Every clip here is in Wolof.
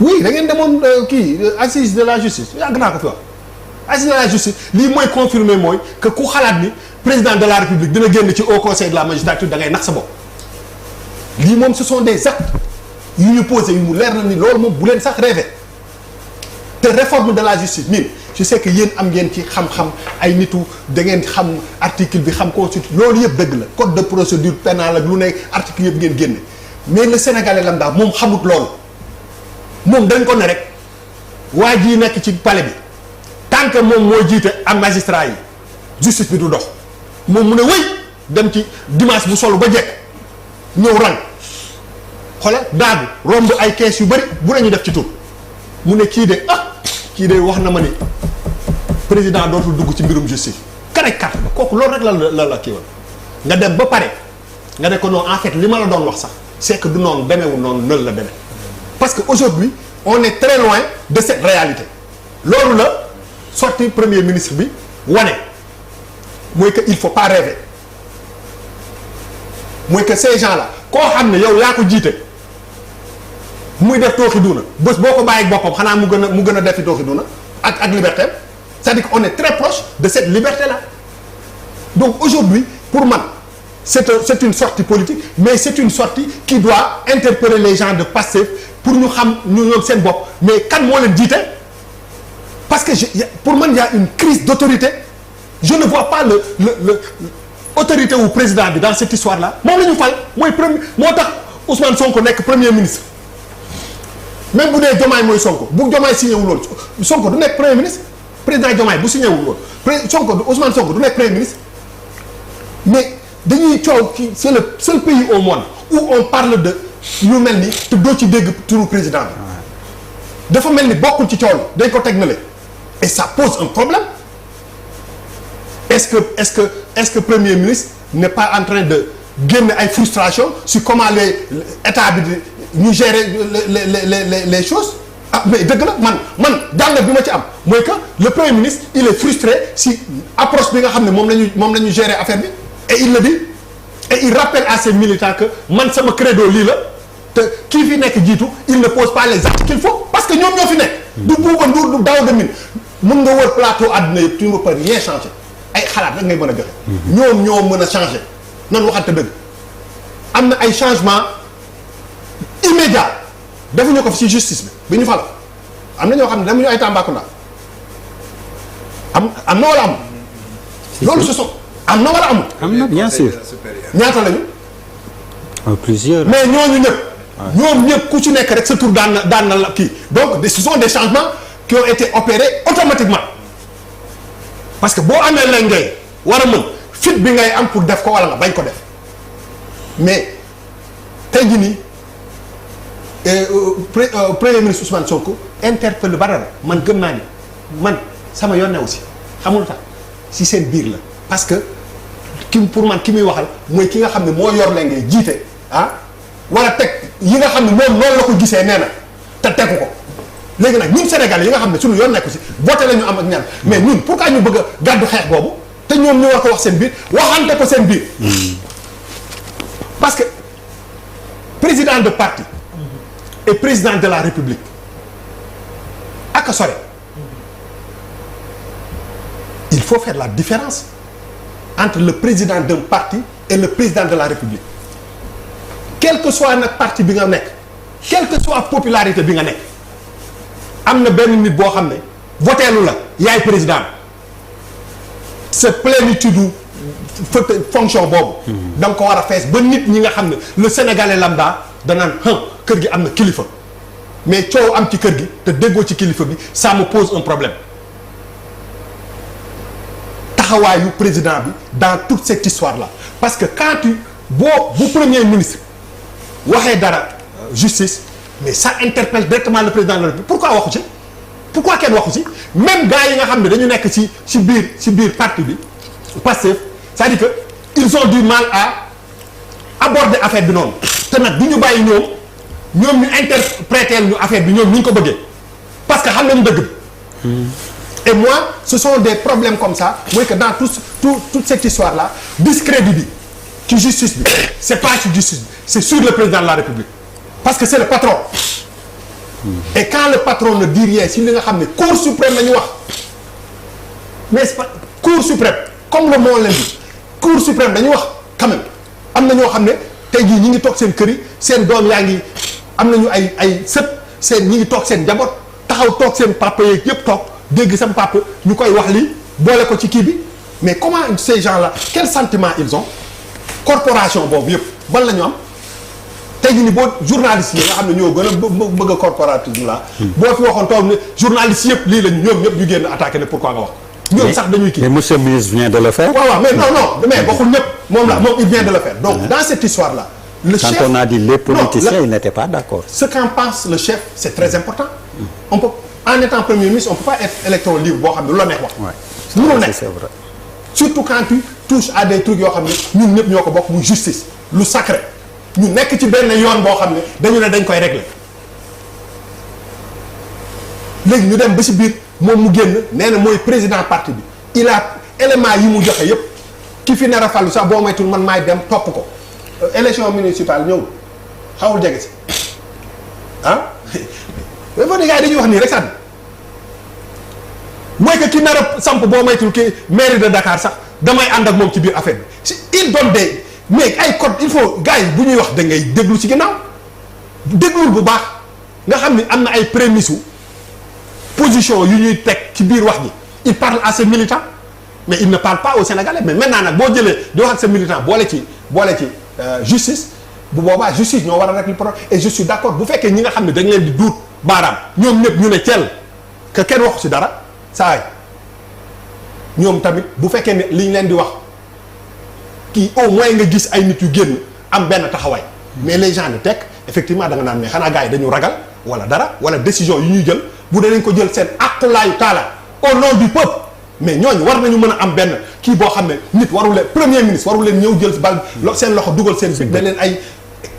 oui da ngeen demoon assise de la justice yàgg naa ko fi wax assise de la justice lii mooy confirmer mooy que ku xalaat ni président de la république dina génn ci haut conseil de la magistrature da ngay nax sa bopp lii moom ce sont des actes yu ñu posé yu mu leer na ni loolu moom bu leen sax rêvé te réforme de la justice min je sais que yéen am ngeen ci xam-xam ay nitu da ngeen xam article bi xam constitution loolu yëpp dëgg la code de procédure pénale ak lu ne article yëpp ngeen génne mais le sénégalais lambda moom xamut loolu moom dañ ko ne rek waa jii nekk ci palais bi tant que moom mooy jiite am magistrat yi justice bi du dox moom mu ne wéy dem ci dimanche bu solo ba jekk ñëw rang xoolal daagu romb ay kees yu bëri bu nañu def ci tur mu ne kii de wax na ma ni président dootul dugg ci mbirum justice karaj carte ba kooku loolu rek la kii woon nga dem ba pare nga ne ko non en fait li ma la doon wax sax c'est que du noonu demeewul noonu nël la demee parce que aujourd'hui on est très loin de cette réalité loolu la sorti premier ministre bi wane mooy que il faut pas rêver mooy que ces gens là koo xam ne yow yaa ko jiite muy def tooxi duuna bés boo ko bàyyi boppam xanaa mu gën a defi tooxi duuna ak liberté c'est-à-dire qu'on est très proche de cette liberté là donc aujourd'hui pour man c'est une sortie politique mais c'est une sortie qui doit interpeller les gens de Pastef pour ñu xam ñu ñoom seen bopp mais kan moo leen jiite parce que pour man il y a une crise d'autorité je ne vois pas le autorité wu président bi dans cette histoire là moom la ñu fal mooy premier moo tax Ousmane Sonko nekk premier ministre même bu dee Diomaye mooy Sonko bu Diomaye signé wul woon Sonko du nekk premier ministre président Diomaye bu signé wul woon Ousmane Sonko du nekk premier ministre mais dañuy coow ci c'est le seul pays au monde où on parle de ñu mel ni te doo ci dégg turu président bi dafa mel ni bokkul ci coow dañ ko teg na le et ça pose un problème est-ce que premier ministre n'est pas en train de génne ay frustration sur comment les état bi ñu gérer les choses mais dëgg la man jàngat bi ma ci am mooy que le premier ministre il est frustré si approche bi nga xam ne moom la ñu gérer affaire bi et il le dit et il rappelle à ses militants que man sama credo lii la te kii fi nekk jiitu il ne pose pas les actes qu'il faut parce que ñoom ñoo fi nekk du Bouba Ndour du Daouda Mine mën nga wër plateau àdduna yëpp tu ne peux rien changer ay xalaat rek ngay mën a joxe ñoom ñoo mën a changer nan waxante dëgg am na ay changement immédiat defuñu ko fi ci justice bi ñu fal am na ñoo xam ne demuñu ay Tambacounda am na wala am loolu ce sont am na wala amul am na bien sûr ñaata lañu plusieurs mais ñoom ñëpp ku ci nekk rek sa tour daan na la kii donc ce sont des changements qui ont été opérés automatiquement parce que boo amee la ngay war a mën fit bi ngay am pour def ko wala nga bañ ko def mais tey jii nii premier ministre Ousmane Sonko interpelle Badara man gëm naa ni man sama yoon ne aussi xamul tax si seen biir la parce que pour man ki muy waxal mooy ki nga xam ne moo yor la ngay jiite wala teg yi nga xam ne moom noonu la ko gisee nee na te tegu ko léegi nag ñun Sénégal yi nga xam ne suñu yoon nekku si voté la ñu am ak ñaan mais ñun pourquoi ñu bëgg a gàddu xeex boobu te ñoom ñu war ko wax seen biir waxante ko seen biir parce que président de parti et président de la République ak a sore il faut faire la différence entre le président d'un parti et le président de la République quel que soit nag parti bi nga nekk quelle que soit popularité bi nga nekk am na benn nit boo xam ne voteelu la yaay président sa plénitude fonction boobu da nga ko war a fees ba nit ñi nga xam ne le sénégalais lambda danaan kër gi am na kilifa mais coow am ci kër gi te déggoo ci kilifa bi ça me pose un problème taxawaayu président bi dans toute cette histoire là parce que quand bu premier ministre waxee dara justice mais ça interpelle directement le président de la République pourquoi waxu ci pourquoi kenn waxu ci même gars yi nga xam ne dañu nekk ci biir parti bi Pastef c'est-à-dire que ils ont du mal à aborder affaire bi noonu te nag du ñu bàyyi ñoom ñu interpréter ñu affaire bi ñoom ni ñu ko bëggee parce que xam nañu dëgg bi et moi ce sont des problèmes comme ça mooy que dans toute cette histoire là discrédit bi ci justice bi c'est pas ci justice bi c'est sur le président de la République parce que c'est le patron et quand le patron ne dit rien si li nga xam ne cour suprême la ñu wax mais c'est pas cour suprême comme le mot l'indique cour suprême dañu wax quand même am na ñoo xam ne tey jii ñi ngi toog seen kër yi seen doom yaa ngi am nañu ay sët seen ñi ngi toog seen njaboot taxaw toog seen papa yeeg yëpp toog dégg sam papa ñu koy wax lii boole ko ci kii bi mais comment ces gens-là quel sentiment ils ont corporation boobu yëpp ban la ñu am tey jii ni boo journalistes yi nga xam ne ñoo gën a bëgg a corporatisme la boo fi waxoon toog ne journalistes yëpp lii lañu ñoom ñëpp ñu génn attaqué ne pourquoi nga wax ñoom sax dañuy kii mais monsieur le ministre vient de le faire. waaw mais non mais waxul ñëpp moom il vient de le faire donc dans cette histoire là le chef quand on a dit les politiciens ils n'étaient pas d'accord. ce qu'en pense le chef c'est très important on peut en étant premier ministre on peut pas être électron libre boo xam ne lu la neex wax mënul nekk c'est vrai. surtout quand tu touches à des trucs yoo xam ne ñun ñëpp ñoo ko bokk muy justice lu sacré ñu nekk ci benn yoon boo xam ne dañu ne dañ koy régler léegi ñu dem ba ci biir moom mu génn nee na mooy président parti bi il a élément yi mu joxe yépp ki fi nar a fàllu sax boo moytul man maay dem topp ko élection municipale ñëw xawul jege si ah dafa ne gars yi dañuy wax nii rek sànni mooy que ki nar a samp boo moytul ki mairie de Dakar sax damay ànd ak moom ci biir affaire bi si il donne des mais ay code il faut gars yi bu ñuy wax da ngay déglu ci ginnaaw déglul bu baax nga xam ni am na ay prémices position yu ñuy teg ci biir wax ji il parle à ses militants mais il ne parle pas aux Sénégalais mais maintenant nag boo jëlee di wax ak ses militants boole ci justice bu boobaa justice ñoo war a régler le problème et je suis d'accord bu fekkee ñi nga xam ne dañ leen di duut baaraam ñoom ñëpp ñu ne ceel que kenn waxu ci dara saa yi ñoom tamit bu fekkee ne liñ leen di wax kii au moins nga gis ay nit yu génn am benn taxawaay mais les gens ne tekk effectivement da nga naan mais xanaa gars yi dañu ragal wala dara wala décision yu ñuy jël bu dee dañ ko jël seen aqulaayu taala au nom du peuple mais ñooñu war nañu mën a am benn kii boo xam ne nit waru leen premier ministre waru leen ñëw jël bal seen loxo dugal seen bit da leen ay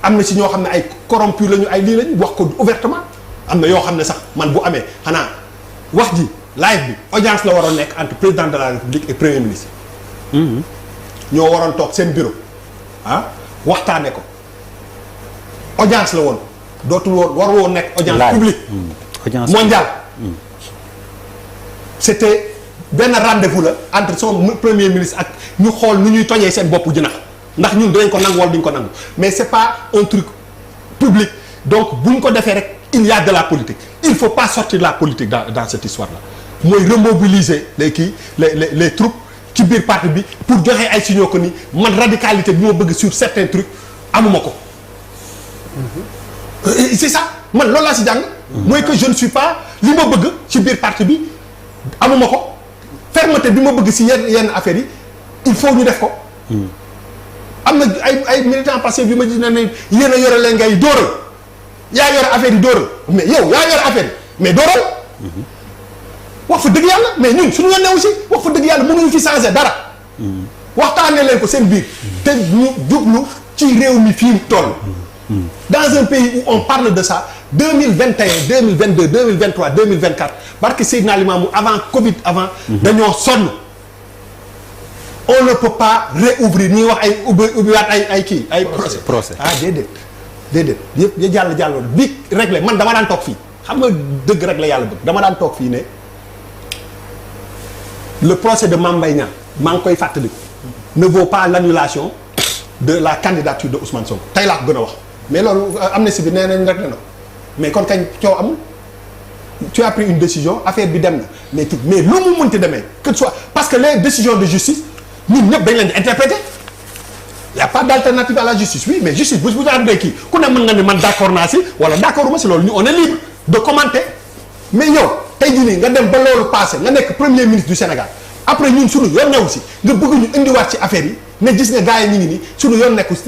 am na si ñoo xam ne ay corrompu lañu ay lii lañu wax ko ouvertement am na yoo xam ne sax man bu amee xanaa wax ji live bi audience la waroon nekk entre président de la république et premier ministre ñoo waroon toog seen bureau ah waxtaane ko audience la woon dootul woon waru woon nekk audience publique mondiale c'était benn rendez-vous la entre son premier ministre ak ñu xool nu ñuy tojee seen bopp jinax ndax ñun dinañ ko nangu wala duñ ko nangu mais c'est pas un truc public donc buñ ko defee rek il y a de la politique il faut pas sortir de la politique dans cette histoire là mooy remobiliser les troupes ci biir parti bi pour joxe ay signaux que ni man radicalité bi ma bëgg sur certains trucs amuma ko c'est ça man loolu laa si jàng mooy que je ne suis pas li ma bëgg ci biir parti bi amuma ko fermeté bi ma bëgg si yenn affaires yi il faut ñu def ko am na ay militants passifs bi ma gis ne yéen a yore leen ngay dóoral yaa yore affaire yi dóoral mais yow yaa yore affaire yi mais dóoral wax fa dëgg yàlla mais ñun suñu yoon ne aussi wax fa dëgg yàlla mënuñu fi changer dara waxtaanee leen ko seen biir te ñu jublu ci réew mi fii toll dans un pays où on parle de ça 2021 2022 2023 2024 barke Seydina Limamou avant Covid avant dañoo sonn on ne peut pas réouvrir ñuy wax ay ubbiwaat ay kii ay procès ah déedéet yëpp jàll bi réglé man dama daan toog fii xam nga dëgg rek la yàlla bëgg dama daan toog fii ne le procès de Mame Mbaye Niang maa ngi koy fàttaliku ne vaut pas l'annulation de la candidature de Ousmane Sonko tey laa ko gën a wax mais loolu amnistie bi nee nañ rek na mais kon kañ coow amul tu as pris une décision affaire bi dem na mais lu mu mënti demee que soit parce que les décisions de justice ñun ñëpp dañ leen di interpréter y a pas d'alternative à la justice oui mais justice bu àndee kii ku ne mën nga ne man d'accord naa si wala d'accord ma si loolu ñu on est libre de commenter mais yow tey jii nii nga dem ba loolu passé nga nekk premier ministre du Sénégal après ñun suñu yoon newu si nga bëgg ñu indiwaat ci affaire yi ne gis nga gars yi ñu ngi nii suñu yoon nekku si